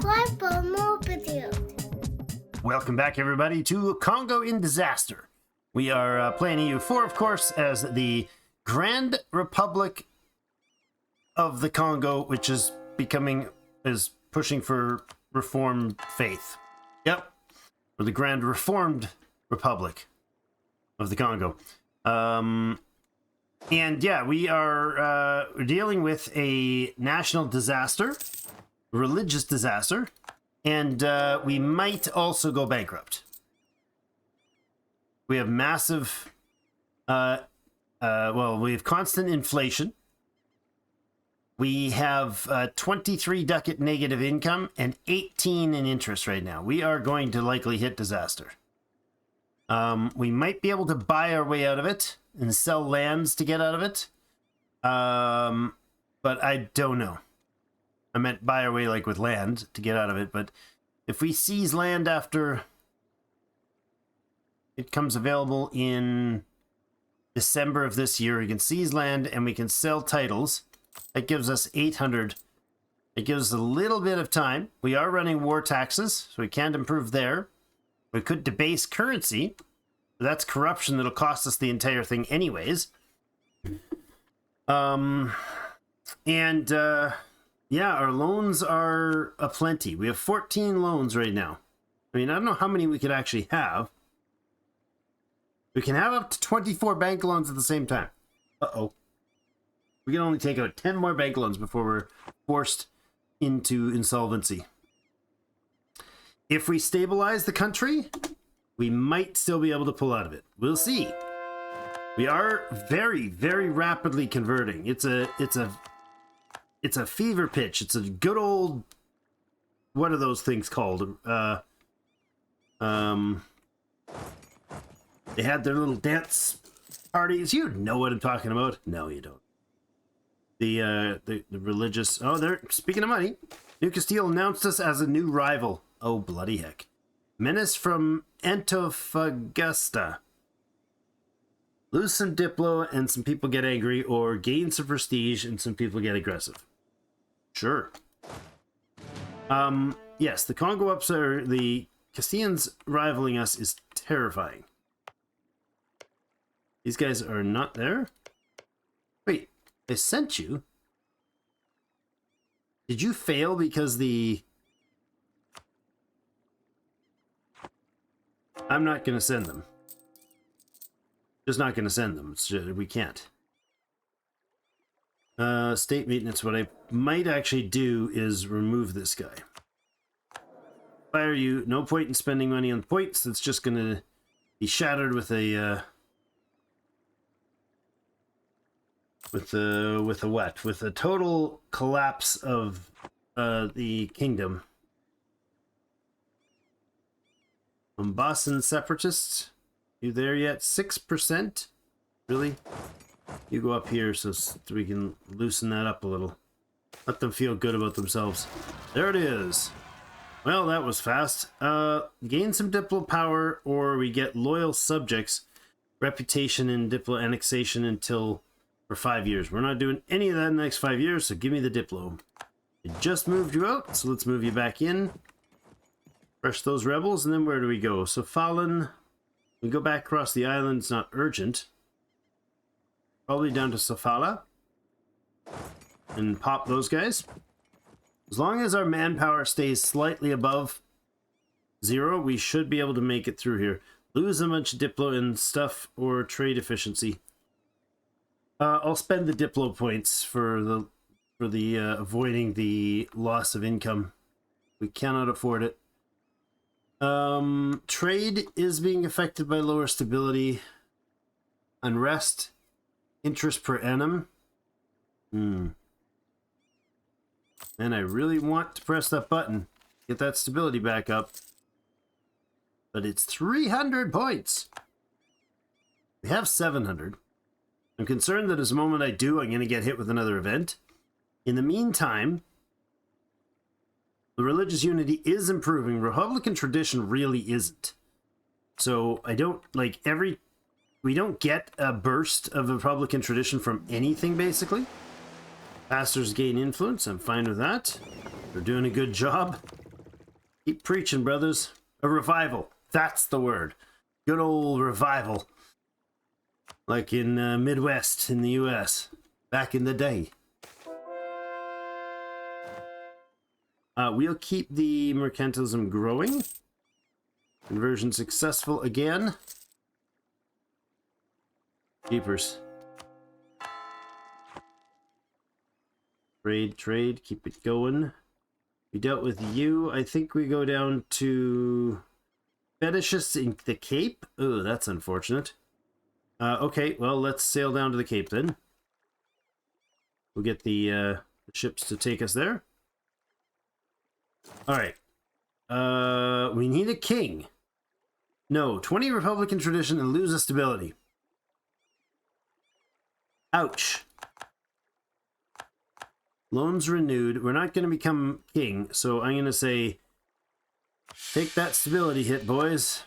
subscribe for more videos. Welcome back, everybody, to Congo in Disaster. We are playing EU4, of course, as the Grand Republic of the Congo, which is pushing for Reformed faith. Yep, or the Grand Reformed Republic of the Congo. And yeah, we are dealing with a national disaster, religious disaster, and we might also go bankrupt. We have massive, we have constant inflation. We have 23 ducat negative income and 18 in interest right now. We are going to likely hit disaster. We might be able to buy our way out of it and sell lands to get out of it. But I don't know. I meant buy our way like with land to get out of it. But if we seize land after it comes available in December of this year, we can seize land and we can sell titles. That gives us 800. It gives us a little bit of time. We are running war taxes, so we can't improve there. We could debase currency. That's corruption that'll cost us the entire thing anyways. Yeah, our loans are aplenty. We have 14 loans right now. I mean, I don't know how many we could actually have. We can have up to 24 bank loans at the same time. Uh-oh. We can only take out 10 more bank loans before we're forced into insolvency. If we stabilize the country, we might still be able to pull out of it. We'll see. We are very, very rapidly converting. It's a fever pitch. It's a good old, what are those things called? They had their little dance parties. You know what I'm talking about? No, you don't. The religious. Oh, they're speaking of money. New Castile announced us as a new rival. Oh, bloody heck. Menace from Antofagasta. Lose some Diplo and some people get angry, or gain some prestige and some people get aggressive. Sure. Yes, the Congo ups are the Castilians rivaling us is terrifying. These guys are not there. Wait, they sent you? Did you fail because the... I'm not going to send them. Just not going to send them. It's just, we can't. State maintenance. What I might actually do is remove this guy. Fire you. No point in spending money on points. That's just going to be shattered with a... With a total collapse of the kingdom. Mombassan separatists, you there yet? 6%? Really? You go up here so we can loosen that up a little. Let them feel good about themselves. There it is. Well, that was fast. Gain some Diplo power, or we get loyal subjects, reputation and Diplo annexation until for 5 years. We're not doing any of that in the next 5 years, so give me the Diplo. I just moved you out, so let's move you back in. Crush those rebels, and then where do we go? So Fallen, we go back across the island. It's not urgent. Probably down to Sofala. And pop those guys. As long as our manpower stays slightly above 0, we should be able to make it through here. Lose a bunch of Diplo and stuff or trade efficiency. I'll spend the Diplo points for the avoiding the loss of income. We cannot afford it. Trade is being affected by lower stability, unrest, interest per annum. And I really want to press that button, get that stability back up. But it's 300 points. We have 700. I'm concerned that as the moment I do, I'm going to get hit with another event. In the meantime, the religious unity is improving. Republican tradition really isn't. So I don't like we don't get a burst of Republican tradition from anything basically. Pastors gain influence. I'm fine with that. They're doing a good job. Keep preaching, brothers. A revival. That's the word. Good old revival. Like in Midwest in the US. Back in the day. We'll keep the mercantilism growing. Conversion successful again. Keepers. Trade, keep it going. We dealt with you. I think we go down to fetishists in the Cape. Oh, that's unfortunate. Okay, well, let's sail down to the Cape then. We'll get the ships to take us there. All right. We need a king. No, 20 Republican tradition and lose a stability. Ouch. Loans renewed. We're not going to become king, so I'm going to say, take that stability hit, boys.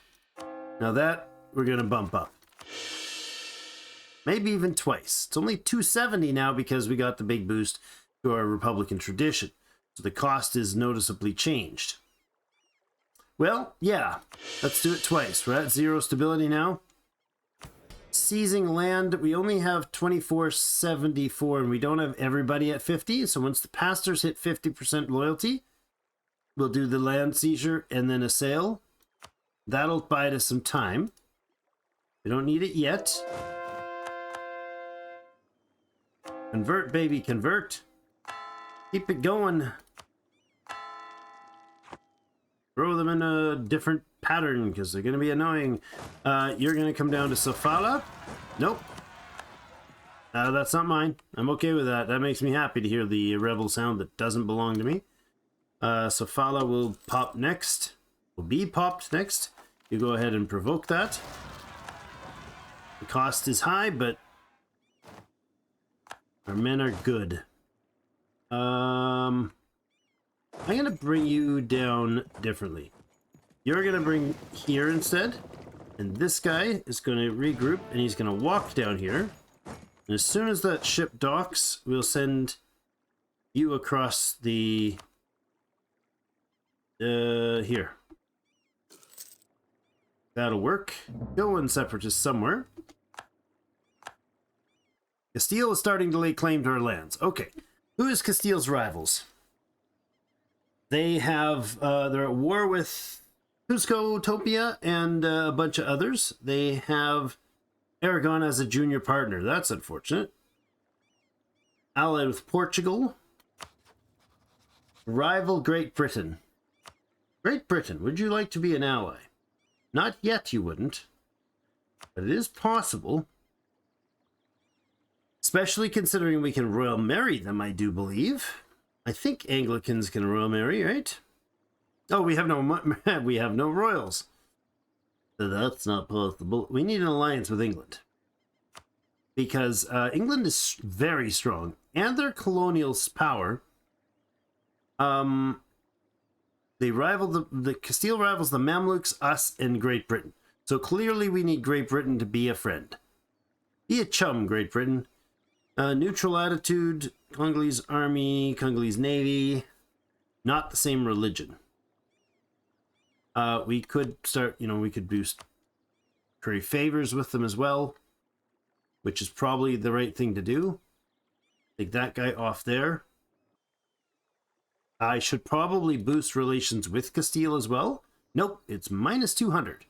Now that, we're going to bump up. Maybe even twice. It's only 270 now because we got the big boost to our Republican tradition. So the cost is noticeably changed. Well, yeah, let's do it twice. We're at 0 stability now. Seizing land, we only have 2474 and we don't have everybody at 50. So once the pastors hit 50% loyalty, we'll do the land seizure and then a sale. That'll buy us some time. We don't need it yet. Convert, baby, convert. Keep it going. Throw them in a different pattern because they're going to be annoying. You're going to come down to Sofala. Nope. That's not mine. I'm okay with that. That makes me happy to hear the rebel sound that doesn't belong to me. Sofala will pop next. Will be popped next. You go ahead and provoke that. The cost is high, but our men are good. I'm going to bring you down differently. You're going to bring here instead. And this guy is going to regroup and he's going to walk down here. And as soon as that ship docks, we'll send you across the... here. That'll work. Go in separatists somewhere. Castile is starting to lay claim to our lands. Okay. Who is Castile's rivals? They have, they're at war with Cusco, Topia, and a bunch of others. They have Aragon as a junior partner. That's unfortunate. Allied with Portugal. Rival Great Britain. Great Britain, would you like to be an ally? Not yet, you wouldn't. But it is possible. Especially considering we can royal marry them, I do believe. I think Anglicans can royal marry, right? Oh, we have no royals. So that's not possible. We need an alliance with England. Because England is very strong. And their colonial power. They rival the Castile rivals the Mamluks, us, and Great Britain. So clearly we need Great Britain to be a friend. Be a chum, Great Britain. Neutral attitude, Congolese army, Congolese navy, not the same religion. We could start, we could boost curry favors with them as well, which is probably the right thing to do. Take that guy off there. I should probably boost relations with Castile as well. Nope, it's minus 200.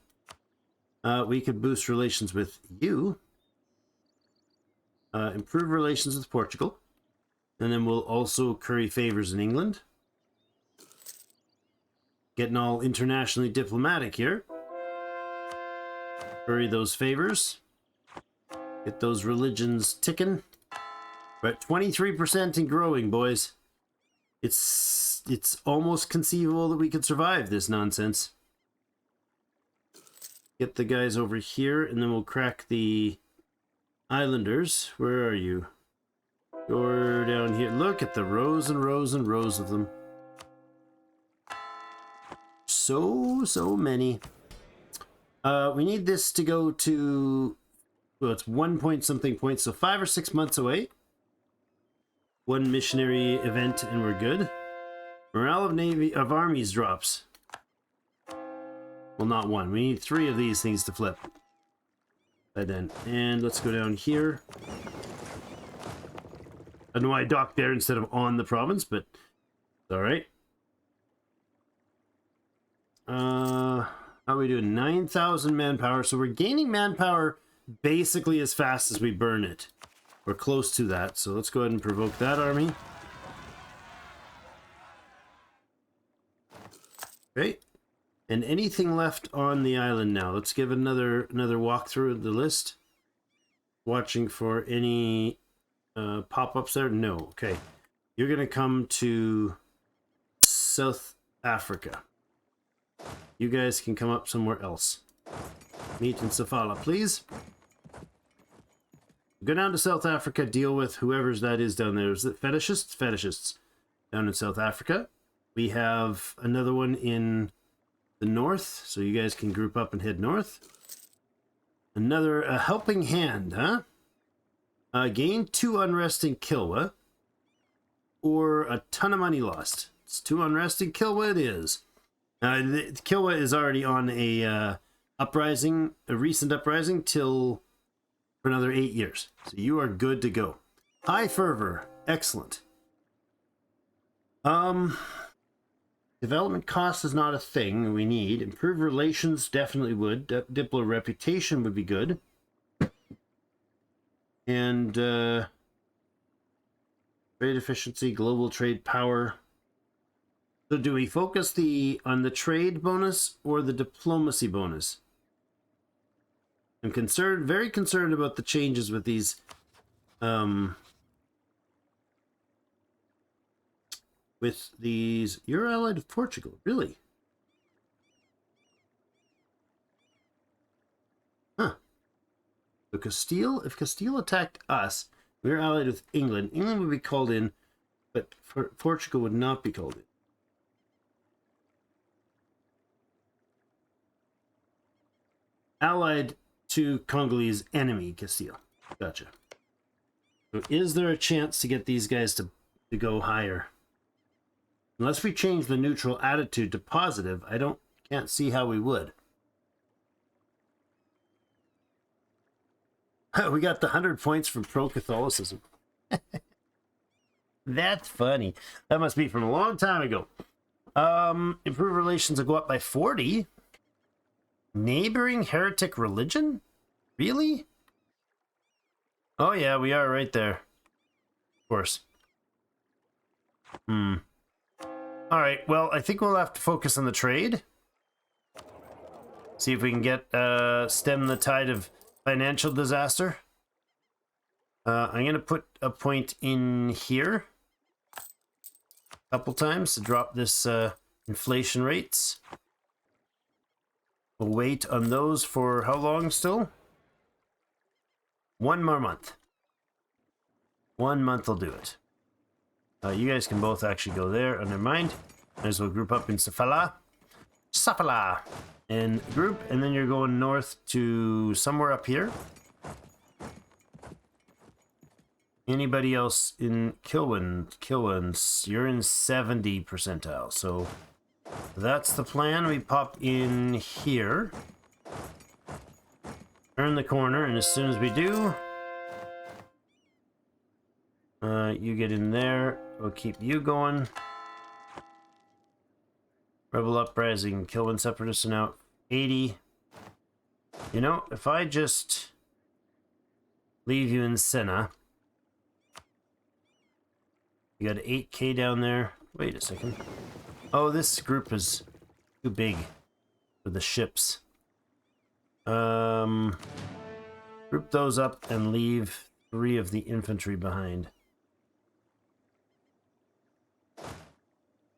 We could boost relations with you. Improve relations with Portugal. And then we'll also curry favors in England. Getting all internationally diplomatic here. Curry those favors. Get those religions ticking. We're at 23% and growing, boys. It's almost conceivable that we could survive this nonsense. Get the guys over here, and then we'll crack the islanders. Where are you? You're down here. Look at the rows and rows and rows of them. So many. We need this to go to... Well, it's 1 point something points, so 5 or 6 months away. One missionary event and we're good. Morale of armies drops. Well, not one. We need 3 of these things to flip. By then. And let's go down here. I don't know why I docked there instead of on the province, but it's alright. How are we doing? 9,000 manpower. So we're gaining manpower basically as fast as we burn it. We're close to that. So let's go ahead and provoke that army. Okay. And anything left on the island now? Let's give another walk through the list. Watching for any pop-ups there? No. Okay. You're going to come to South Africa. You guys can come up somewhere else. Meet in Sofala, please. Go down to South Africa, deal with whoever's that is down there. Is it fetishists? Fetishists. Down in South Africa. We have another one in the north, so you guys can group up and head north. Another a helping hand, huh? Gain 2 unrest in Kilwa, or a ton of money lost. It's 2 unrest in Kilwa. It is. Kilwa is already on a uprising, a recent uprising, till for another 8 years. So you are good to go. High fervor, excellent. Development cost is not a thing we need. Improved relations definitely would. Diplo reputation would be good. And trade efficiency, global trade power. So do we focus on the trade bonus or the diplomacy bonus? I'm very concerned about the changes with these you're allied with Portugal, really? Huh. So if Castile attacked us, we're allied with England. England would be called in, but Portugal would not be called in. Allied to Congolese enemy, Castile. Gotcha. So is there a chance to get these guys to go higher? Unless we change the neutral attitude to positive, can't see how we would. We got the 100 points from pro-Catholicism. That's funny. That must be from a long time ago. Improve relations will go up by 40. Neighboring heretic religion? Really? Oh yeah, we are right there. Of course. Alright, well, I think we'll have to focus on the trade. See if we can get, stem the tide of financial disaster. I'm going to put a point in here a couple times to drop this inflation rates. We'll wait on those for how long still? 1 more month. 1 month will do it. You guys can both actually go there. Oh, never mind. Might as well group up in Sofala. Sofala! And group, and then you're going north to somewhere up here. Anybody else in Kilwins? You're in 70 percentile, so that's the plan. We pop in here. Turn the corner, and as soon as we do, you get in there. We'll keep you going. Rebel uprising, Kilwin separatists are now 80. You know, if I just leave you in Senna, you got 8k down there. Wait a second. Oh, this group is too big for the ships. Group those up and leave 3 of the infantry behind.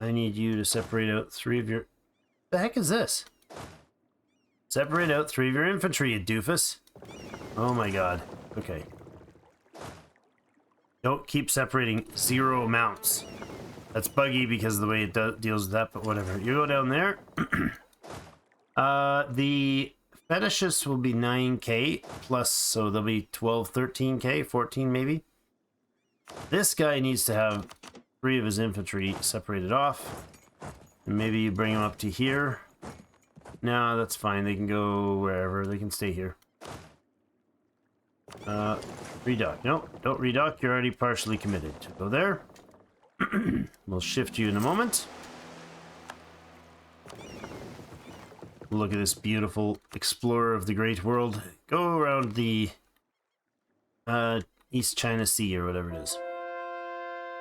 I need you to separate out 3 of your... The heck is this? Separate out 3 of your infantry, you doofus. Oh my god. Okay. Don't keep separating 0 amounts. That's buggy because of the way it deals with that, but whatever. You go down there. The fetishists will be 9k plus, so they'll be 12, 13k, 14 maybe. This guy needs to have 3 of his infantry separated off. And maybe you bring him up to here. No, that's fine. They can go wherever. They can stay here. Redock. No, don't redock. You're already partially committed. Go there. We'll shift you in a moment. Look at this beautiful explorer of the great world. Go around the East China Sea or whatever it is.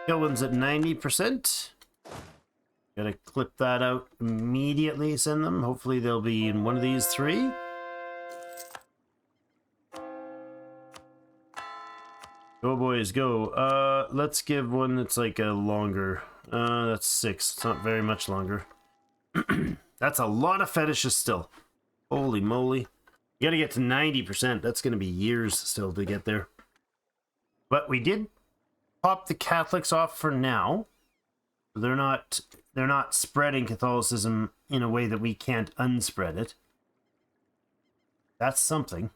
Kill one's at 90%. Gotta clip that out immediately, send them. Hopefully they'll be in one of these three. Go boys, go. Let's give one that's like a longer. That's 6. It's not very much longer. That's a lot of fetishes still. Holy moly. You gotta get to 90%. That's gonna be years still to get there. But we did pop the Catholics off for now. They're not spreading Catholicism in a way that we can't unspread it. That's something.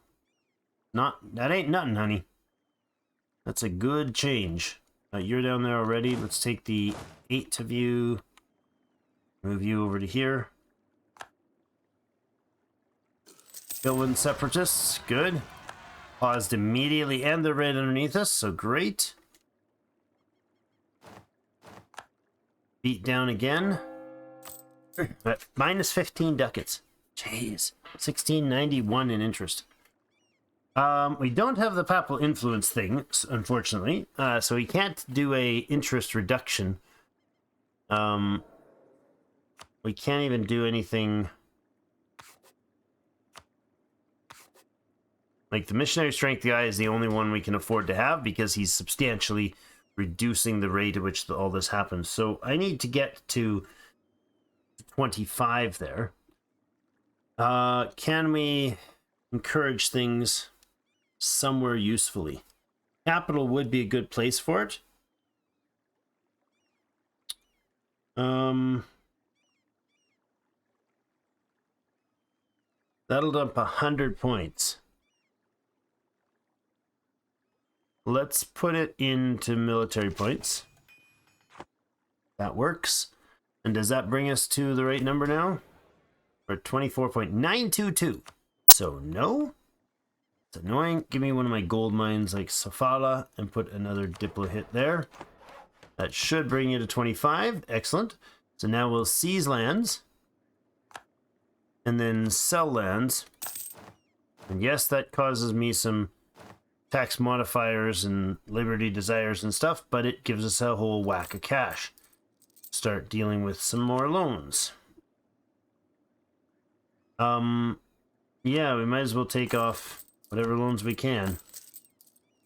That ain't nothing, honey. That's a good change. You're down there already. Let's take the 8 of you. Move you over to here. Killing separatists. Good. Paused immediately, and they're right underneath us, so great. Beat down again. Minus 15 ducats. Jeez. 1691 in interest. We don't have the papal influence thing, unfortunately, so we can't do a interest reduction. We can't even do anything like the missionary strength guy is the only one we can afford to have because he's substantially reducing the rate at which all this happens. So I need to get to 25 there. Can we encourage things somewhere usefully? Capital would be a good place for it. That'll dump 100 points. Let's put it into military points. That works. And does that bring us to the right number now? We're at 24.922. So no. It's annoying. Give me one of my gold mines like Sofala and put another Diplo hit there. That should bring you to 25. Excellent. So now we'll seize lands. And then sell lands. And yes, that causes me some tax modifiers and liberty desires and stuff, but it gives us a whole whack of cash. Start dealing with some more loans. Yeah, we might as well take off whatever loans we can.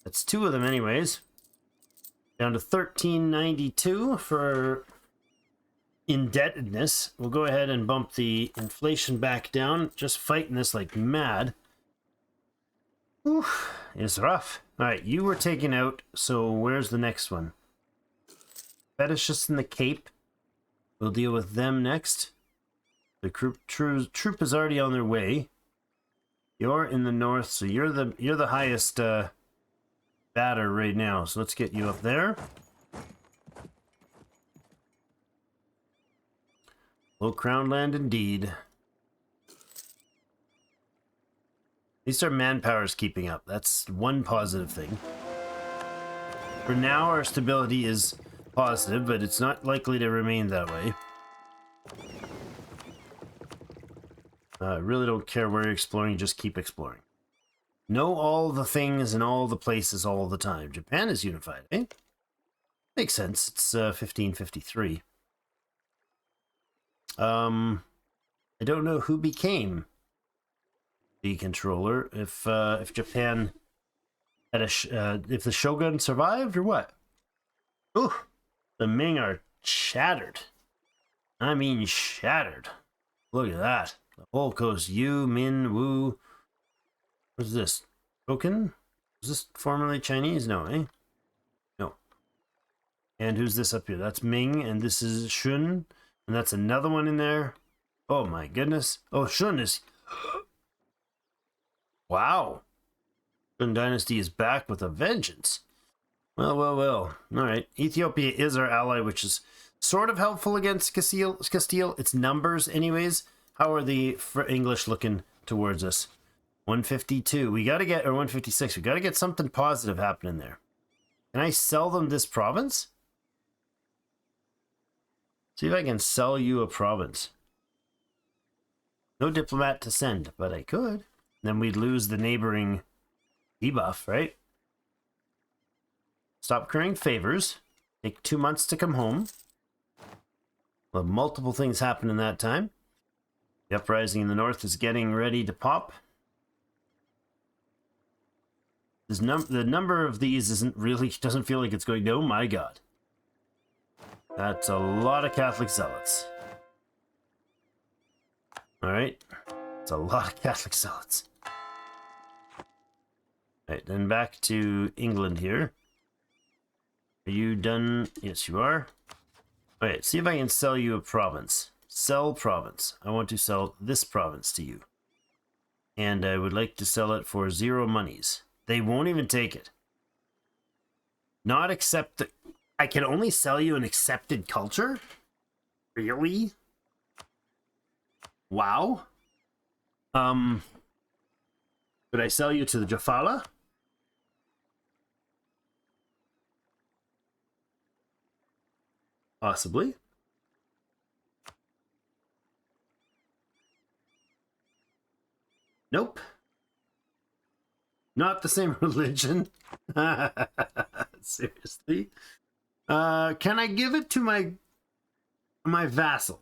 That's 2 of them anyways. Down to 1392 for indebtedness. We'll go ahead and bump the inflation back down. Just fighting this like mad. Oof, it's rough. Alright, you were taken out, so where's the next one? Fetishists in the Cape. We'll deal with them next. The troop is already on their way. You're in the north, so you're the highest batter right now. So let's get you up there. Low crown land indeed. At least our manpower is keeping up. That's one positive thing. For now, our stability is positive, but it's not likely to remain that way. I really don't care where you're exploring, just keep exploring. Know all the things and all the places all the time. Japan is unified, eh? Makes sense. It's 1553. I don't know who became the controller. If Japan had if the shogun survived or what? Ooh, the Ming are shattered. I mean shattered. Look at that. The whole coast. Yu, Min, Wu. What's this? Token? Was this formerly Chinese? No, eh? No. And who's this up here? That's Ming, and this is Shun, and that's another one in there. Oh my goodness. Oh, Shun is... Wow. Shun Dynasty is back with a vengeance. Well, well, well. Alright. Ethiopia is our ally, which is sort of helpful against Castile. It's numbers anyways. How are the English looking towards us? 152. We got to get, or 156. We got to get something positive happening there. Can I sell them this province? See if I can sell you a province. No diplomat to send, but I could. Then we'd lose the neighboring debuff, right? Stop currying favors. Take 2 months to come home. We'll have multiple things happen in that time. The uprising in the north is getting ready to pop. The number of these doesn't feel like it's going, oh my god. That's a lot of Catholic zealots. Alright. It's a lot of Catholic zealots. Alright, then back to England here. Are you done? Yes, you are. Alright, see if I can sell you a province. Sell province. I want to sell this province to you. And I would like to sell it for 0 monies. They won't even take it. Not accept the... I can only sell you an accepted culture? Really? Wow. Could I sell you to the Jafala? Possibly. Nope. Not the same religion. Seriously. Can I give it to my vassal?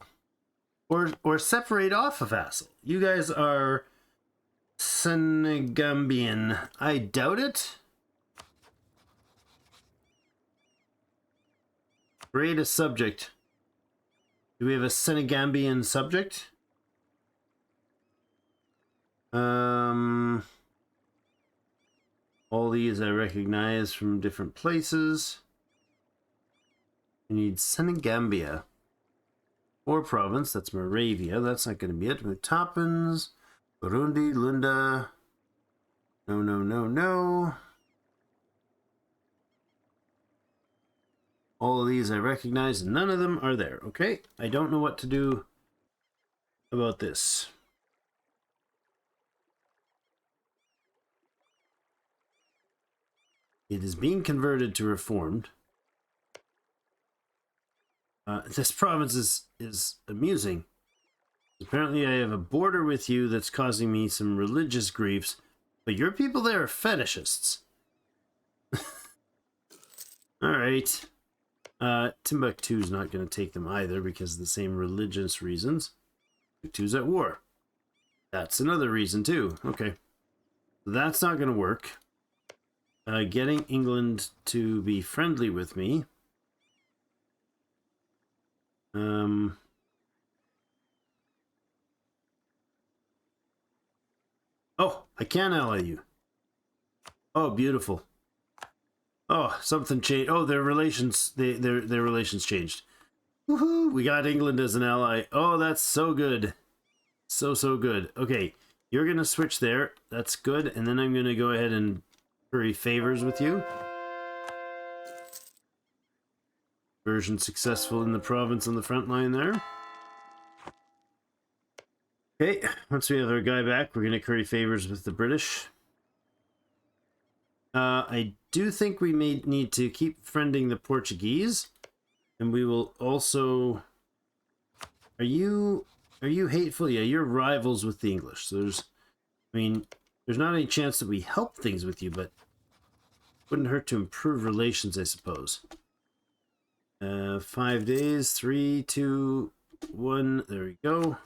Or separate off a vassal? You guys are Senegambian. I doubt it. Create a subject. Do we have a Senegambian subject? All these I recognize from different places. We need Senegambia. Or province, that's Moravia. That's not going to be it. Mutapans, Burundi, Lunda. No, no, no, no. All of these I recognize, and none of them are there. Okay, I don't know what to do about this. It is being converted to reformed. This province is amusing. Apparently I have a border with you that's causing me some religious griefs, but your people there are fetishists. Alright. Timbuktu's not going to take them either because of the same religious reasons. Timbuktu's at war. That's another reason too. Okay. That's not going to work. Getting England to be friendly with me. Oh, I can ally you. Oh, beautiful. Oh, something changed. Oh, their relations, their relations changed. Woohoo! We got England as an ally. Oh, that's so good. So good. Okay, you're gonna switch there. That's good. And then I'm gonna go ahead and curry favors with you. Version successful in the province on the front line there. Okay, once we have our guy back, we're gonna curry favors with the British. I do think we may need to keep friending the Portuguese, and we will also... Are you hateful? Yeah, you're rivals with the English. So there's not any chance that we help things with you, but wouldn't hurt to improve relations, I suppose. 5 days, 3, 2, 1. There we go.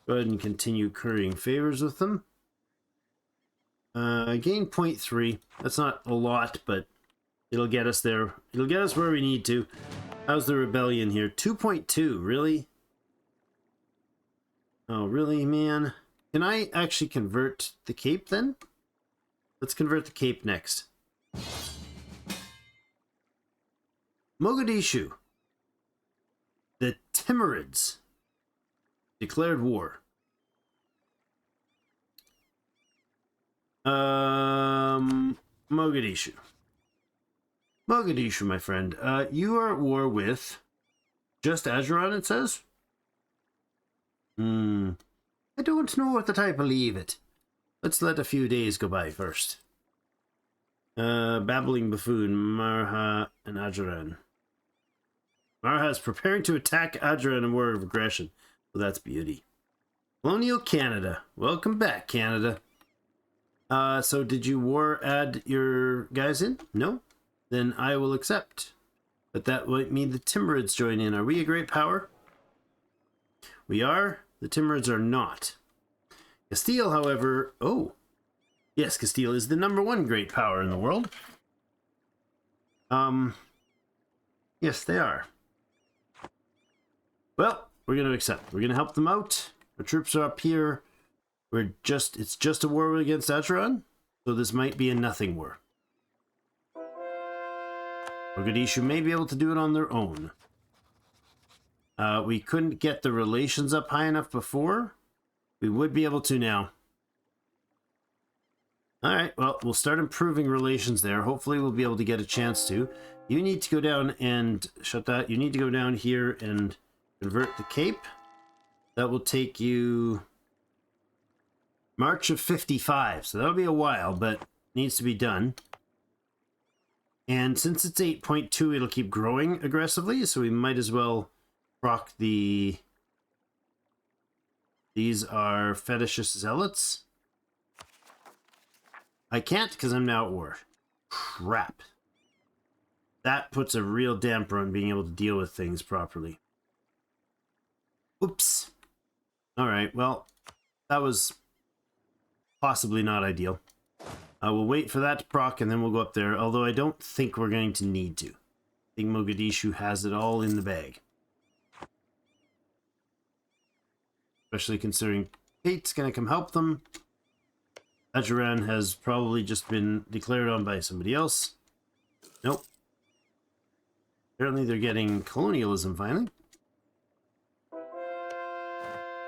Go ahead and continue currying favors with them. Gain 0.3. That's not a lot, but it'll get us there. It'll get us where we need to. How's the rebellion here? 2.2, really? Oh, really, man? Can I actually convert the Cape then? Let's convert the Cape next. Mogadishu. The Timurids declared war. Mogadishu. Mogadishu, my friend. You are at war with just Ajuran, it says? I don't know what I believe it. Let's let a few days go by first. Babbling Buffoon, Marha, and Ajaran. Marha is preparing to attack Ajaran in a war of aggression. Well, that's beauty. Colonial Canada. Welcome back, Canada. So did you add your guys in? No? Then I will accept. But that might mean the Timurids join in. Are we a great power? We are. The Timurids are not. Castile, however... Oh. Yes, Castile is the #1 great power in the world. Yes, they are. Well, we're going to accept. We're going to help them out. Our troops are up here. It's just a war against Acheron, so this might be a nothing war. Mogadishu may be able to do it on their own. We couldn't get the relations up high enough before. We would be able to now. Alright, well, we'll start improving relations there. Hopefully we'll be able to get a chance to. You need to go down and... Shut that. You need to go down here and convert the Cape. That will take you... March of 55. So that'll be a while, but needs to be done. And since it's 8.2, it'll keep growing aggressively, so we might as well proc the... These are Fetishist Zealots. I can't because I'm now at war. Crap. That puts a real damper on being able to deal with things properly. Oops. Alright, well, that was possibly not ideal. We'll wait for that to proc and then we'll go up there, although I don't think we're going to need to. I think Mogadishu has it all in the bag. Especially considering Kate's going to come help them. Ajaran has probably just been declared on by somebody else. Nope. Apparently they're getting colonialism finally.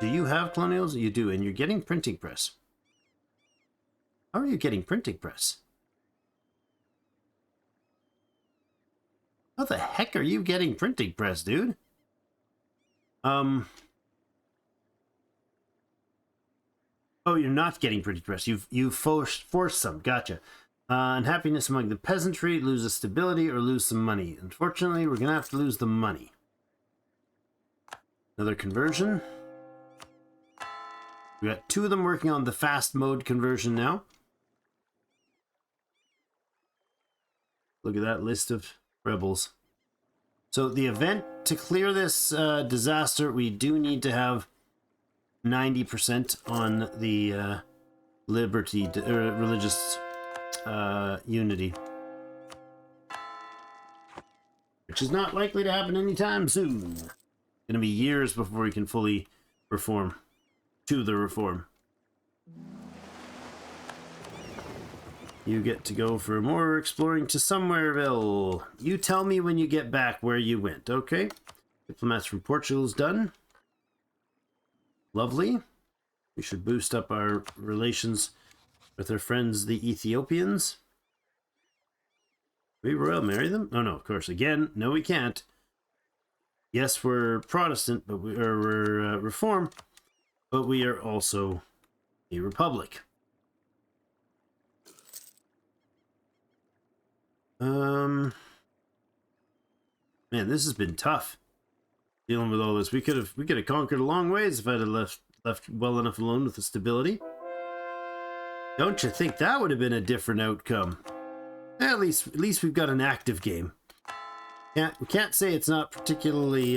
Do you have colonialism? You do, and you're getting printing press. How are you getting printing press? How the heck are you getting printing press, dude? Oh, you're not getting printing press. You've forced some. Gotcha. Unhappiness among the peasantry, loses stability, or lose some money. Unfortunately, we're going to have to lose the money. Another conversion. We got 2 of them working on the fast mode conversion now. Look at that list of rebels. So the event, to clear this disaster, we do need to have 90% on the liberty, religious unity. Which is not likely to happen anytime soon. It's going to be years before we can fully reform. To the reform. You get to go for more exploring to Somewhereville. You tell me when you get back where you went, okay? Diplomats from Portugal is done. Lovely. We should boost up our relations with our friends, the Ethiopians. We royal marry them? Oh no, of course. Again, no, we can't. Yes, we're Protestant, but we're Reform, but we are also a republic. Man, this has been tough dealing with all this. We could have conquered a long ways if I'd have left well enough alone with the stability. Don't you think that would have been a different outcome? At least we've got an active game. We can't say it's not particularly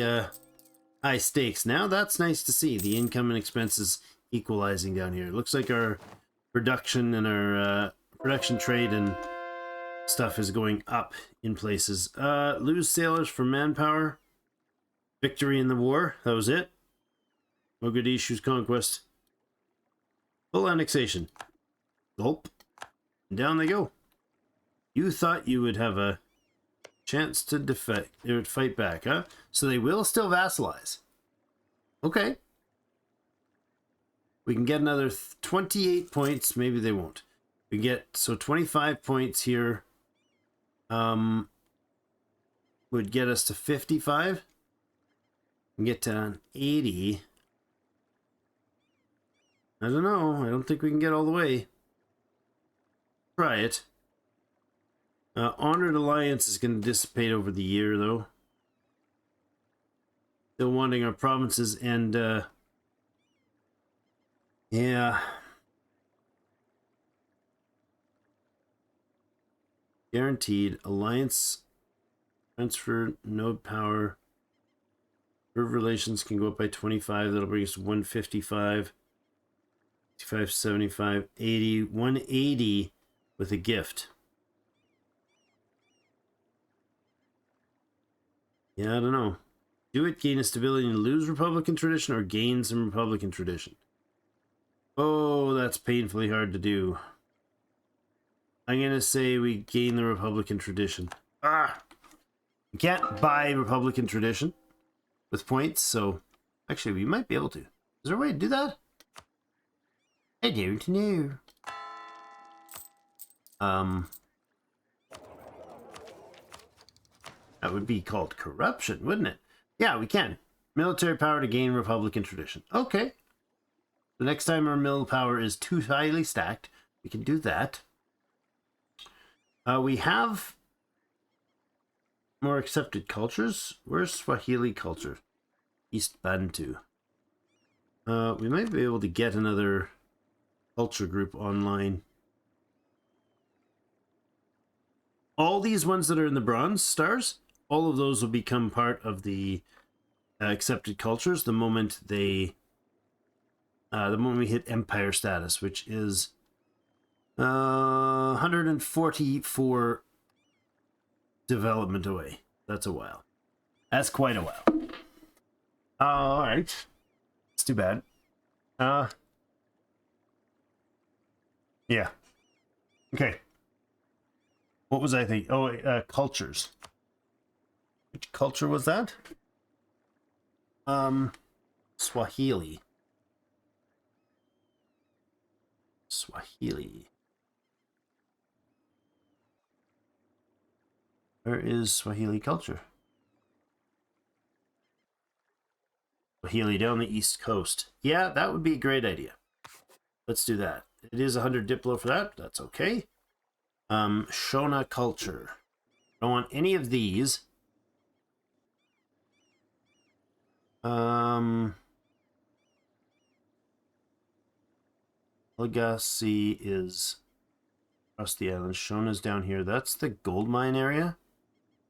high stakes now. That's nice to see. The income and expenses equalizing down here. It looks like our production and our production trade and stuff is going up in places. Lose sailors for manpower. Victory in the war. That was it. Mogadishu's conquest. Full annexation. Gulp. And down they go. You thought you would have a chance to defect. They would fight back, huh? So they will still vassalize. Okay. We can get another 28 points. Maybe they won't. We get, so 25 points here. Would get us to 55. And get to 80. I don't know. I don't think we can get all the way. Try it. Honored Alliance is going to dissipate over the year, though. Still wanting our provinces, and yeah. Guaranteed. Alliance transfer node power. Curve relations can go up by 25. That'll bring us to 155. 65, 75, 80, 180 with a gift. Yeah, I don't know. Do it, gain a stability and lose Republican tradition, or gain some Republican tradition? Oh, that's painfully hard to do. I'm going to say we gain the Republican tradition. Ah! We can't buy Republican tradition with points, so actually we might be able to. Is there a way to do that? I don't know. That would be called corruption, wouldn't it? Yeah, we can. Military power to gain Republican tradition. Okay. The next time our mill power is too highly stacked, we can do that. We have more accepted cultures. Where's Swahili culture? East Bantu. We might be able to get another culture group online. All these ones that are in the bronze stars, all of those will become part of the accepted cultures the moment they the moment we hit empire status, which is 144 development away. That's a while. That's quite a while. All right. It's too bad. Yeah. Okay. What was I thinking? Oh, cultures. Which culture was that? Swahili. Swahili. Where is Swahili culture? Swahili down the east coast. Yeah, that would be a great idea. Let's do that. It is 100 Diplo for that. That's okay. Shona culture. Don't want any of these. Legacy is across the island. Shona's down here. That's the gold mine area.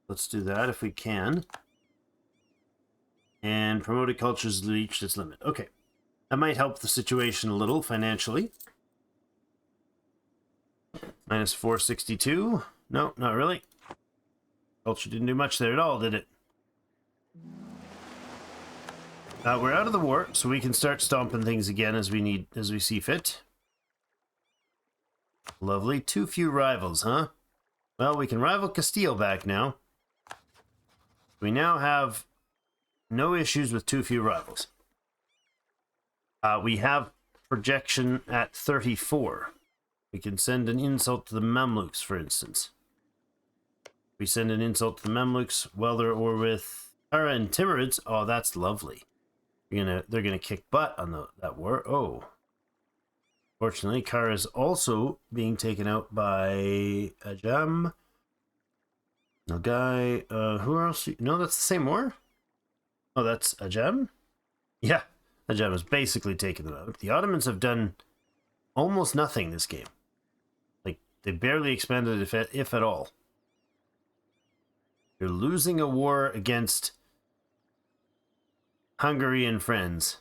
Let's do that if we can. And promoted cultures reached its limit. Okay. That might help the situation a little financially. Minus 462. No, not really. Culture didn't do much there at all, did it? We're out of the war, so we can start stomping things again as we see fit. Lovely. Too few rivals, huh? Well, we can rival Castile back now. We now have no issues with too few rivals. We have projection at 34. We can send an insult to the Mamluks, for instance. We send an insult to the Mamluks, Welder, or with Kara and Timurids. Oh, that's lovely. They're gonna kick butt on that war. Oh. Fortunately, Kara is also being taken out by Ajam. No guy. Who else? No, that's the same war. Oh, that's Ajam? Yeah, Ajam is basically taking them out. The Ottomans have done almost nothing this game. Like, they barely expanded, if at all. You're losing a war against Hungary and friends.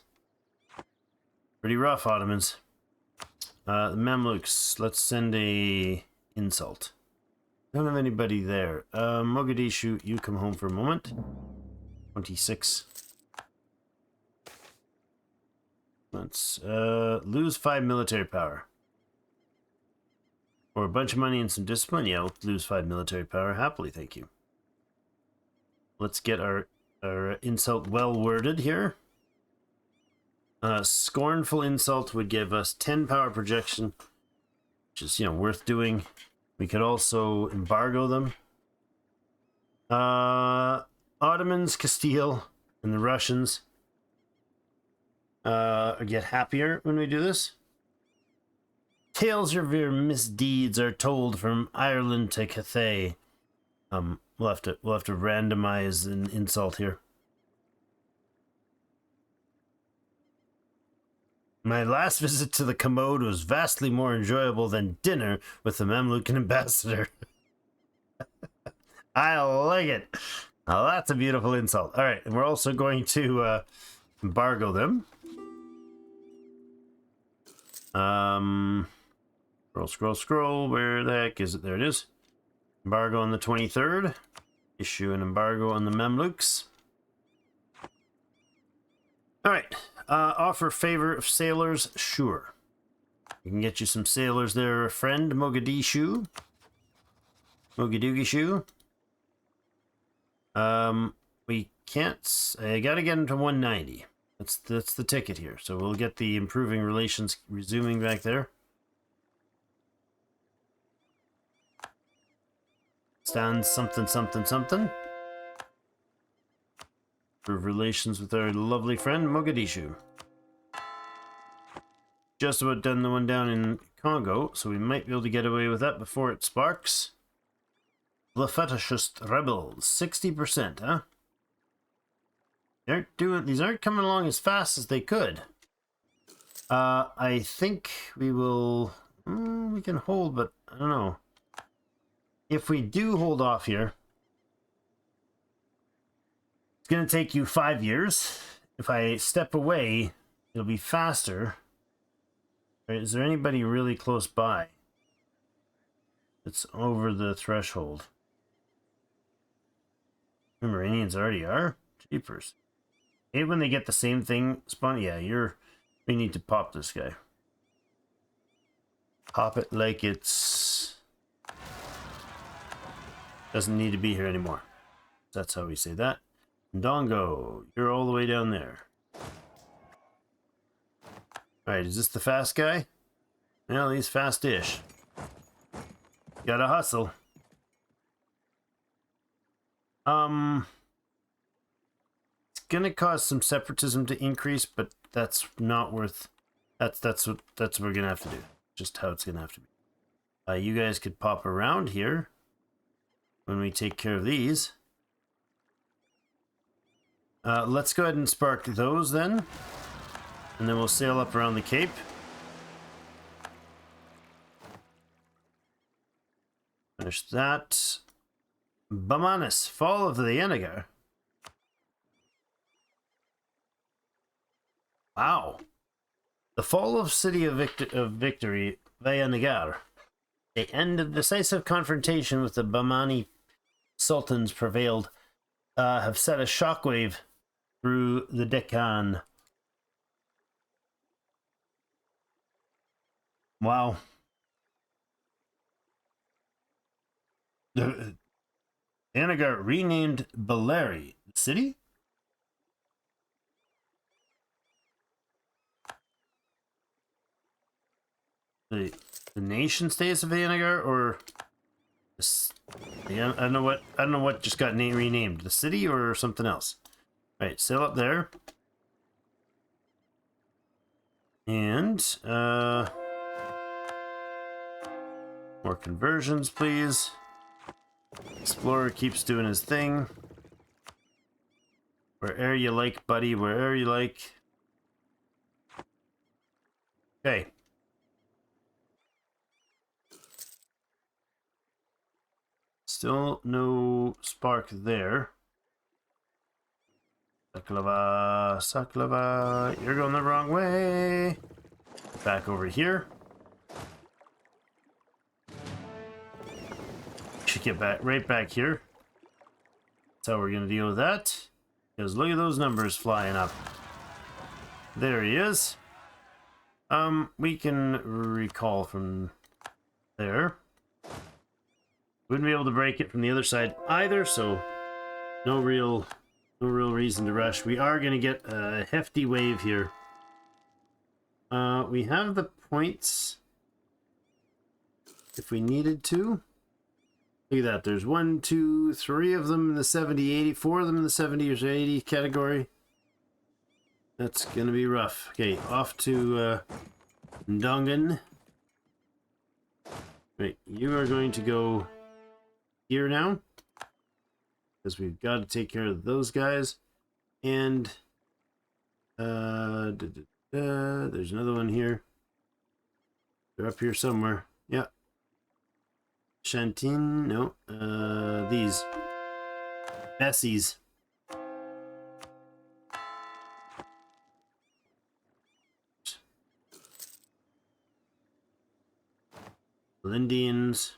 Pretty rough, Ottomans. The Mamluks, let's send a insult. Don't have anybody there. Mogadishu, you come home for a moment. 26. Let's lose 5 military power. Or a bunch of money and some discipline. Yeah, we'll lose 5 military power. Happily, thank you. Let's get our insult well worded here. Scornful insult would give us 10 power projection, which is, worth doing. We could also embargo them. Ottomans, Castile, and the Russians get happier when we do this. Tales of your misdeeds are told from Ireland to Cathay. We'll have to randomize an insult here. My last visit to the commode was vastly more enjoyable than dinner with the Mamlukan ambassador. I like it. Now that's a beautiful insult. All right, and we're also going to embargo them. Scroll. Where the heck is it? There it is. Embargo on the 23rd. Issue an embargo on the Mamluks. All right. Offer favor of sailors. Sure. We can get you some sailors there, friend. Mogadishu. We can't. I gotta get him to 190. That's the ticket here. So we'll get the improving relations resuming back there. Stands something. Improve relations with our lovely friend Mogadishu. Just about done the one down in Congo, so we might be able to get away with that before it sparks. The fetishist rebels, 60%, huh? These aren't coming along as fast as they could. I think we will. We can hold, but I don't know. If we do hold off here, it's going to take you 5 years. If I step away, it'll be faster. Is there anybody really close by that's over the threshold? Pomeranians already are? Jeepers. Maybe when they get the same thing spawn, yeah, we need to pop this guy. Pop it like it's doesn't need to be here anymore. That's how we say that. Ndongo, you're all the way down there. Alright, is this the fast guy? Well, he's fast-ish. Gotta hustle. It's gonna cause some separatism to increase, but that's not worth. That's what we're gonna have to do. Just how it's gonna have to be. You guys could pop around here when we take care of these. Let's go ahead and spark those then, and then we'll sail up around the Cape. Finish that. Bamanis, Fall of the Yenagar. Wow. The fall of City of Victory, Vayanagar. The end of decisive confrontation with the Bamani sultans prevailed, have set a shockwave through the Deccan. Wow. The Anagar renamed Baleri the city? The nation states of Anagar, or this, I don't know what just got renamed. The city or something else. Right, sail up there. And more conversions, please. Explorer keeps doing his thing. Where'er you like, buddy. Where'er you like. Okay. Still no spark there. Saklava, you're going the wrong way. Back over here. Should get back right back here. That's how we're gonna deal with that. Because look at those numbers flying up. There he is. We can recall from there. Wouldn't be able to break it from the other side either, so no real reason to rush. We are gonna get a hefty wave here. We have the points if we needed to. Look at that. There's 1, 2, 3 of them in the 70, 80, 4 of them in the 70 or 80 category. That's gonna be rough. Okay, off to Ndongan. Right, you are going to go here now, because we've got to take care of those guys. And there's another one here. They're up here somewhere. Yeah. Chantin, no. These. Bessies. Lindians.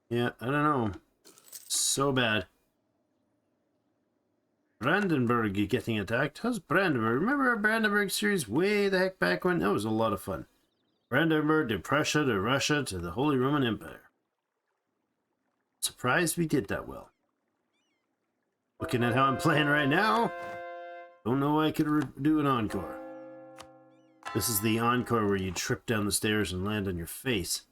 Yeah, I don't know. So bad. Brandenburg getting attacked. How's Brandenburg? Remember our Brandenburg series way the heck back when? That was a lot of fun. Brandenburg to Prussia to Russia to the Holy Roman Empire. Surprised we did that well. Looking at how I'm playing right now, don't know I could do an encore. This is the encore where you trip down the stairs and land on your face.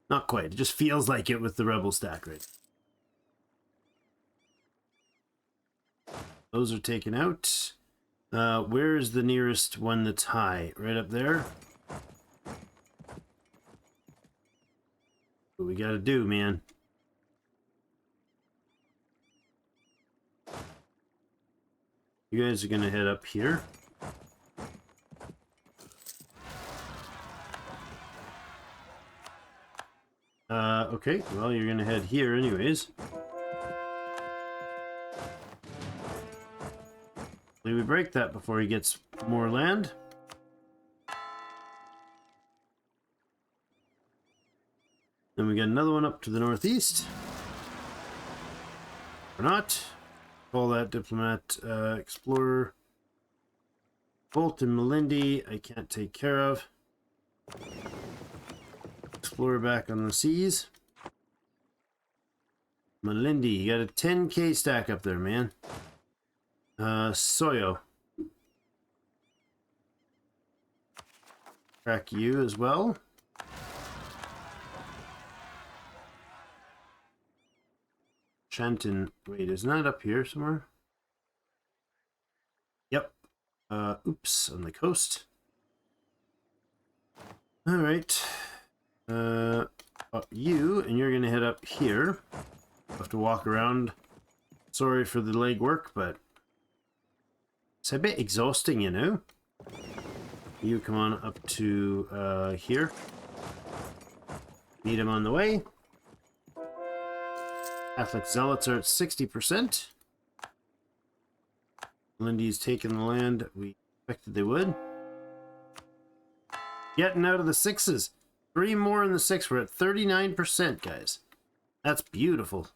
Not quite. It just feels like it with the rebel stack right. Those are taken out. Where is the nearest one that's high? Right up there. What we gotta do, man. You guys are gonna head up here. Okay, well, you're gonna head here anyways. Hopefully we break that before he gets more land. Then we got another one up to the northeast. Or not. Call that diplomat, explorer. Bolt and Melindy, I can't take care of. Explorer back on the seas. Melindy, you got a 10k stack up there, man. Soyo. Track you as well. Shanton, wait, isn't that up here somewhere? Yep. Oops, on the coast. All right. You, and you're gonna head up here. Have to walk around. Sorry for the legwork, but it's a bit exhausting, you know. You come on up to here. Meet him on the way. Catholic zealots are at 60%. Lindy's taken the land we expected they would. Getting out of the sixes. 3 more in the 6. We're at 39%, guys. That's beautiful.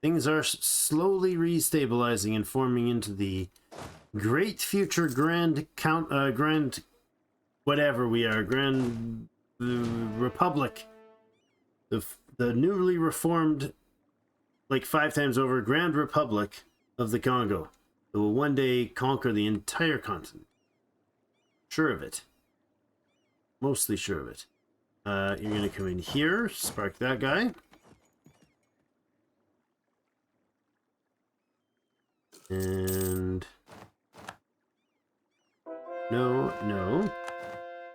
Things are slowly restabilizing and forming into the great future grand whatever we are, grand republic. The newly reformed, like 5 times over, Grand Republic of the Congo. It will one day conquer the entire continent. Sure of it. Mostly sure of it. You're going to come in here, spark that guy. And... No.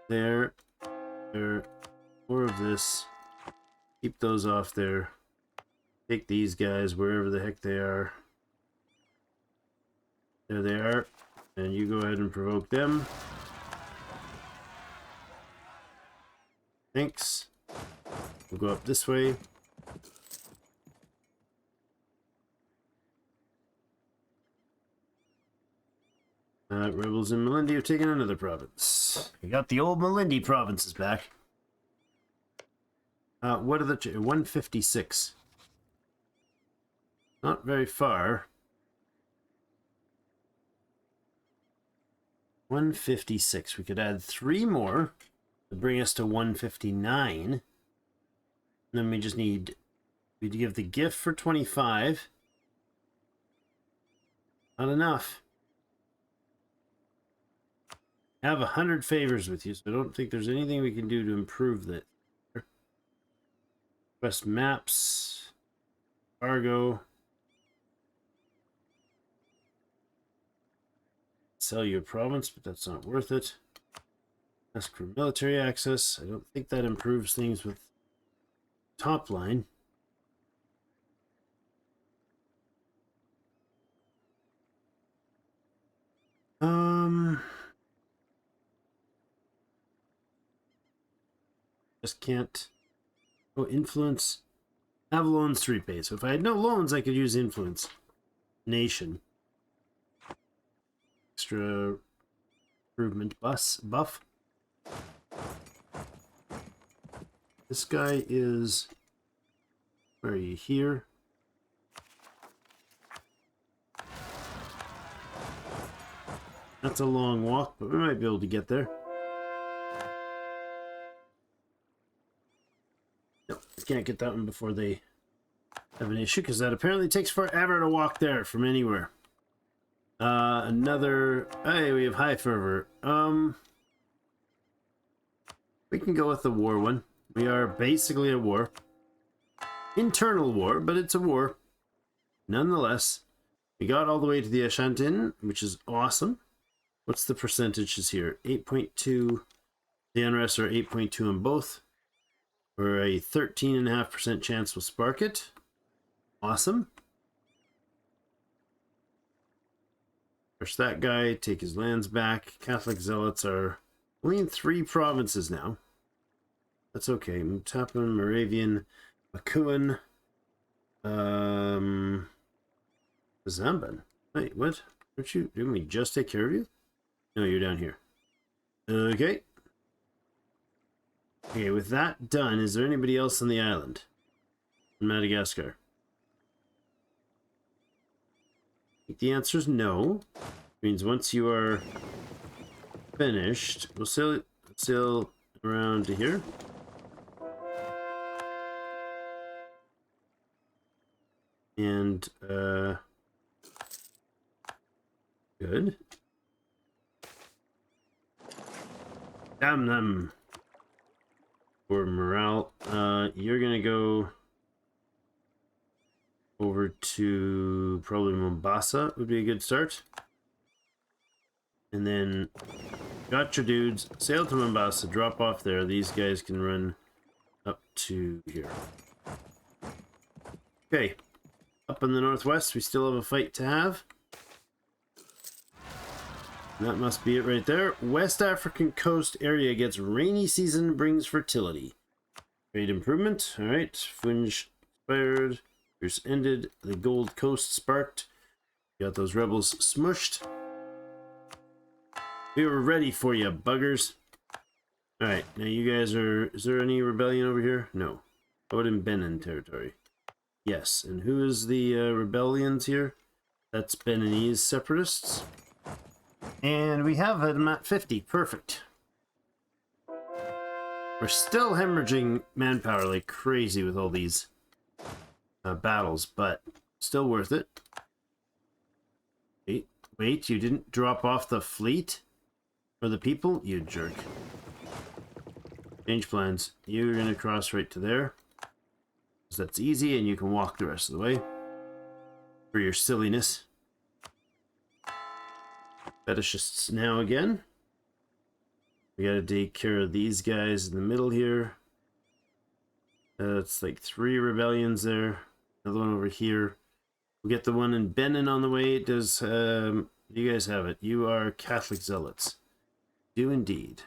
There. 4 of this. Keep those off there. Take these guys wherever the heck they are. There they are. And you go ahead and provoke them. Thanks. We'll go up this way. Rebels in Melindy have taken another province. We got the old Melindy provinces back. What are the 156? Not very far. 156. We could add 3 more to bring us to 159. And then we just need... We'd give the gift for 25. Not enough. I have 100 favors with you, so I don't think there's anything we can do to improve that. Request maps. Cargo. Sell you a province, but that's not worth it. Ask for military access. I don't think that improves things with top line. Just can't. Oh, influence. Have loans to repay. So if I had no loans, I could use influence. Nation. Extra improvement buff. This guy is. Where are you? Here. That's a long walk, but we might be able to get there. No, can't get that one before they have an issue, because that apparently takes forever to walk there from anywhere. Another. Hey, we have high fervor. We can go with the war one. We are basically at war. Internal war, but it's a war. Nonetheless, we got all the way to the Ashantin, which is awesome. What's the percentages here? 8.2. The unrest are 8.2 on both. Or a 13.5% chance we'll spark it. Awesome. Push that guy, take his lands back. Catholic zealots are only in 3 provinces now. That's okay. Mutapan, Moravian, Makuan, Zamban. Wait, what? Didn't we just take care of you? No, you're down here. Okay. Okay, with that done, is there anybody else on the island? In Madagascar? I think the answer is no. Means once you are finished, we'll sail around to here. And, good. Damn them. For morale, you're gonna go over to probably Mombasa would be a good start. And then got your dudes, sail to Mombasa, drop off there. These guys can run up to here. Okay, up in the northwest, we still have a fight to have. That must be it right there. West African coast area gets rainy season, brings fertility. Trade improvement. Alright. Funge expired. Years ended. The Gold Coast sparked. Got those rebels smushed. We were ready for you, buggers. Alright. Now you guys are... Is there any rebellion over here? No. How about in Benin territory? Yes. And who is the rebellions here? That's Beninese separatists. And we have them at 50. Perfect. We're still hemorrhaging manpower like crazy with all these battles, but still worth it. Wait, you didn't drop off the fleet? Or the people? You jerk. Change plans. You're going to cross right to there. Because that's easy and you can walk the rest of the way. For your silliness. Fetishists now again. We gotta take care of these guys in the middle here. It's like 3 rebellions there. Another one over here. We'll get the one in Benin on the way. Does you guys have it? You are Catholic zealots. Do indeed.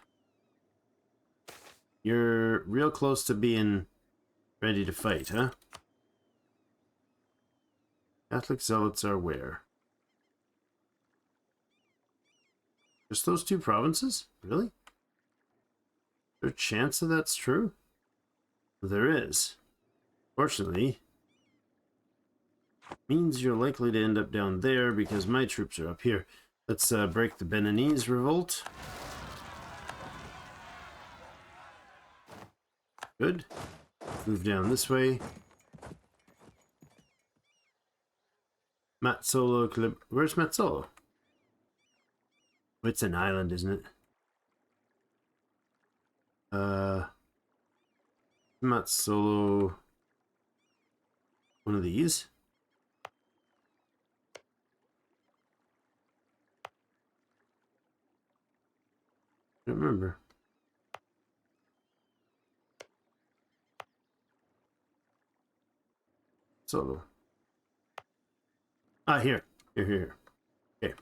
You're real close to being ready to fight, huh? Catholic zealots are where? Just those 2 provinces? Really? Is there a chance that that's true? There is. Fortunately, means you're likely to end up down there because my troops are up here. Let's break the Beninese revolt. Good. Move down this way. Matsolo. Where's Matsolo? It's an island, isn't it? Matsolo. One of these. I don't remember. solo. Ah, here. Here. Okay.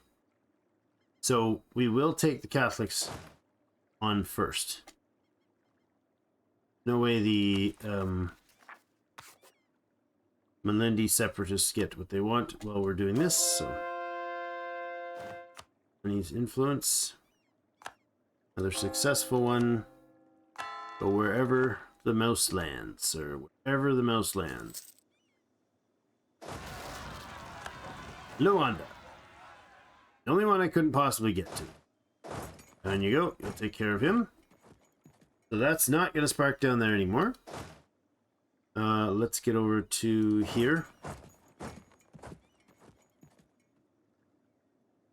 So we will take the Catholics on first. No way the Melendi separatists get what they want while we're doing this, so Chinese influence. Another successful one. Go wherever the mouse lands, or wherever the mouse lands. Luanda. The only one I couldn't possibly get to. And you go. You'll take care of him. So that's not going to spark down there anymore. Let's get over to here.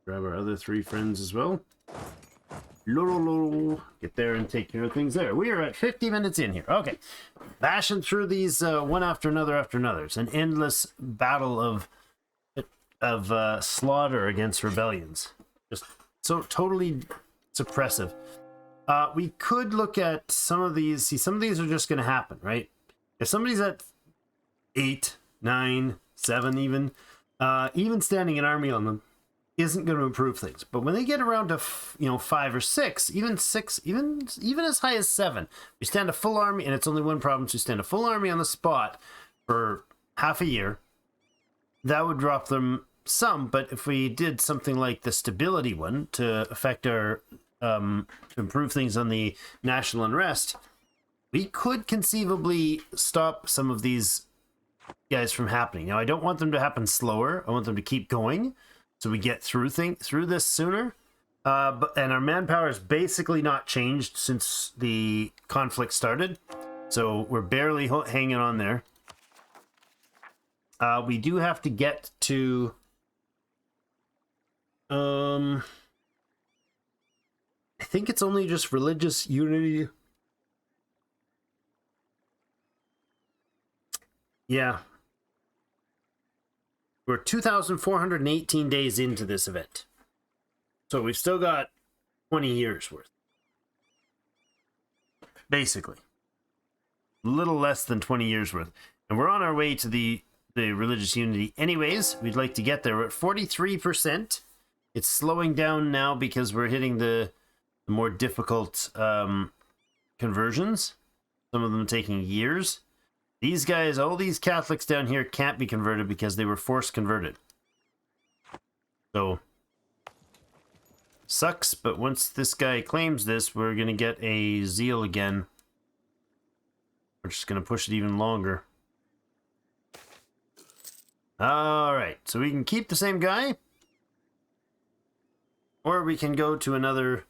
Grab our other 3 friends as well. Get there and take care of things there. We are at 50 minutes in here. Okay. Bashing through these one after another after another. It's an endless battle of slaughter against rebellions. Just so totally suppressive. We could look at some of these. See, some of these are just going to happen, right? If somebody's at 8, 9, 7 even standing an army on them isn't going to improve things. But when they get around to 5 or 6, even 6, even as high as 7, we stand a full army, and it's only one province. We stand a full army on the spot for half a year. That would drop them some. But if we did something like the stability one to affect our to improve things on the national unrest, we could conceivably stop some of these guys from happening. Now, I don't want them to happen slower. I want them to keep going, so we get through this sooner. And our manpower has basically not changed since the conflict started, so we're barely hanging on there. We do have to get to I think it's only just religious unity. Yeah. We're 2,418 days into this event. So we've still got 20 years worth. Basically. A little less than 20 years worth. And we're on our way to the religious unity anyways. We'd like to get there. We're at 43%. It's slowing down now because we're hitting the more difficult conversions. Some of them taking years. These guys, all these Catholics down here can't be converted because they were force converted. So, sucks, but once this guy claims this, we're going to get a zeal again. We're just going to push it even longer. Alright, so we can keep the same guy. Or we can go to another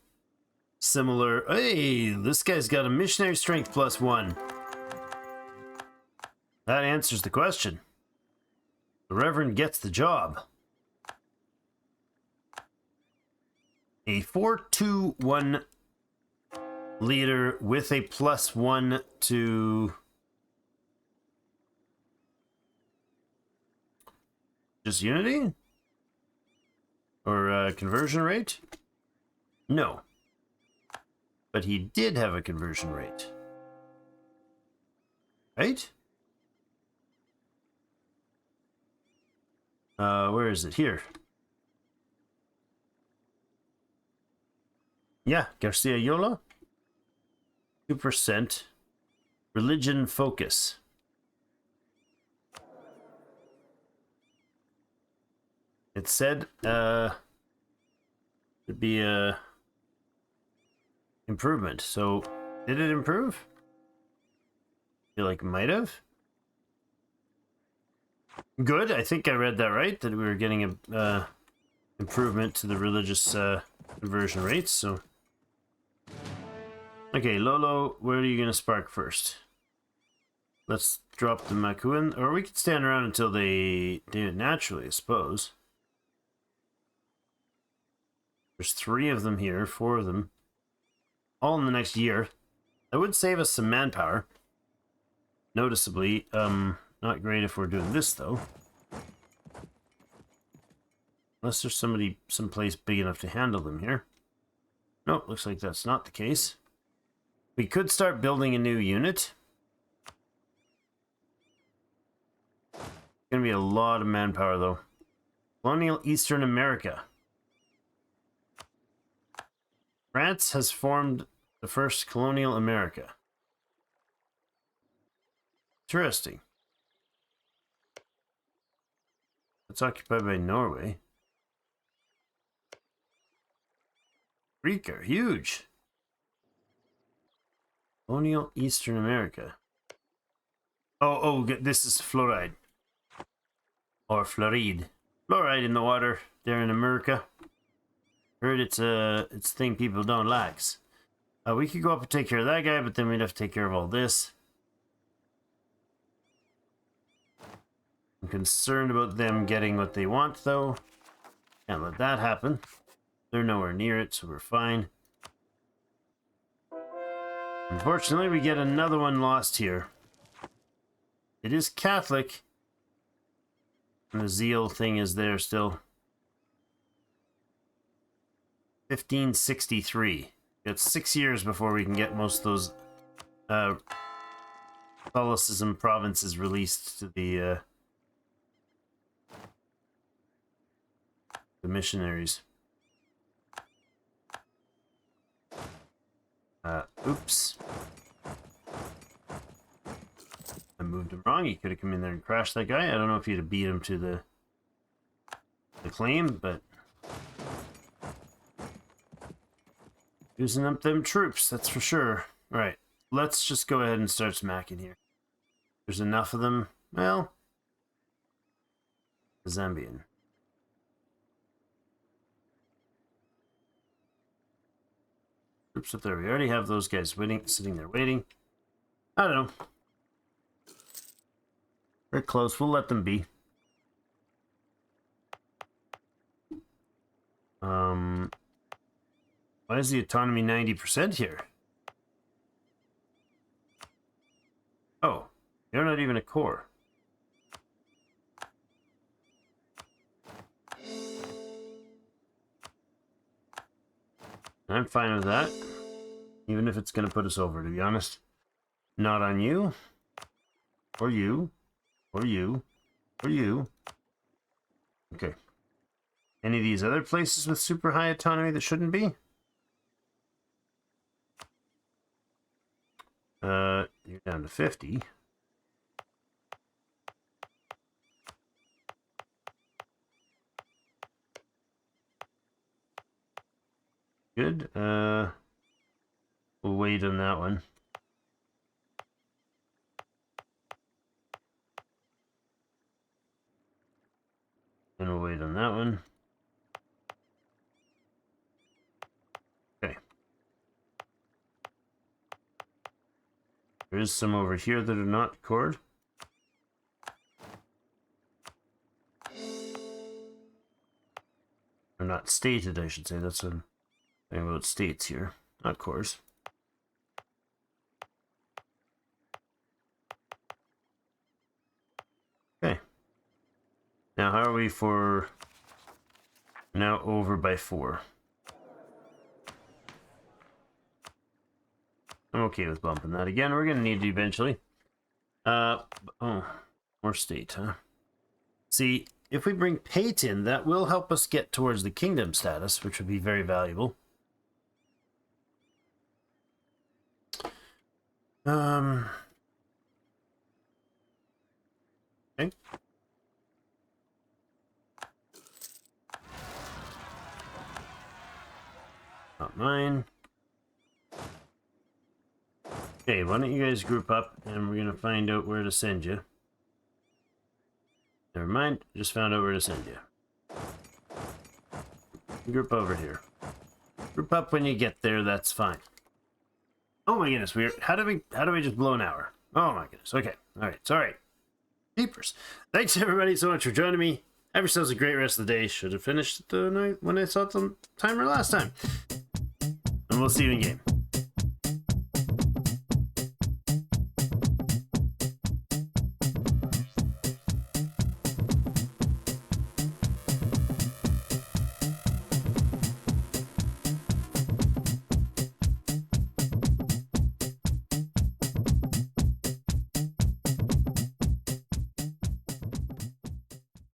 similar... Hey, this guy's got a missionary strength +1. That answers the question. The Reverend gets the job. A 4-2-1 leader with a +1 to... just unity? Or conversion rate? No. But he did have a conversion rate. Right? Where is it? Here. Yeah, Garcia Yola. 2%. Religion focus. It said, it'd be a improvement. So, did it improve? I feel like it might have. Good. I think I read that right, that we were getting a improvement to the religious conversion rates. So, okay, Lolo, where are you going to spark first? Let's drop the Makuin, or we could stand around until they do it naturally, I suppose. There's 3 of them here, 4 of them, all in the next year. That would save us some manpower, noticeably. Not great if we're doing this, though. Unless there's somebody someplace big enough to handle them here. Nope, looks like that's not the case. We could start building a new unit. Gonna be a lot of manpower though. Colonial Eastern America. France has formed the first colonial America. Interesting. It's occupied by Norway. Greek are huge. Colonial Eastern America. Oh, this is fluoride. Or fluoride. Fluoride in the water there in America. Heard it's a thing people don't like. We could go up and take care of that guy, but then we'd have to take care of all this. I'm concerned about them getting what they want, though. Can't let that happen. They're nowhere near it, so we're fine. Unfortunately, we get another one lost here. It is Catholic. And the zeal thing is there still. 1563. It's 6 years before we can get most of those Catholicism provinces released to the missionaries. Oops. I moved him wrong. He could have come in there and crashed that guy. I don't know if he'd have beat him to the claim, but using up them troops, that's for sure. All right, let's just go ahead and start smacking here. There's enough of them. Well, Zambian. Troops up there. We already have those guys waiting, sitting there waiting. I don't know. They're close. We'll let them be. Why is the autonomy 90% here? Oh, they're not even a core. I'm fine with that. Even if it's going to put us over, to be honest. Not on you. Or you. Or you. Or you. Okay. Any of these other places with super high autonomy that shouldn't be? You're down to 50. Good. We'll wait on that one. And we'll wait on that one. Okay. There is some over here that are not cored. Or not stated, I should say. That's a thing about states here, not cores. Okay. Now, how are we for now? Over by 4. I'm okay with bumping that again. We're gonna need it eventually. Oh, more state, huh? See, if we bring Pate in, that will help us get towards the kingdom status, which would be very valuable. Okay. Not mine. Okay, why don't you guys group up and we're gonna find out where to send you. Never mind, just found out where to send you. Group over here. Group up when you get there, that's fine. Oh my goodness, how do we just blow an hour? Oh my goodness. Okay. Alright, sorry. Keepers. Thanks everybody so much for joining me. Have yourselves a great rest of the day. Should have finished the night when I saw the timer last time. And we'll see you in game.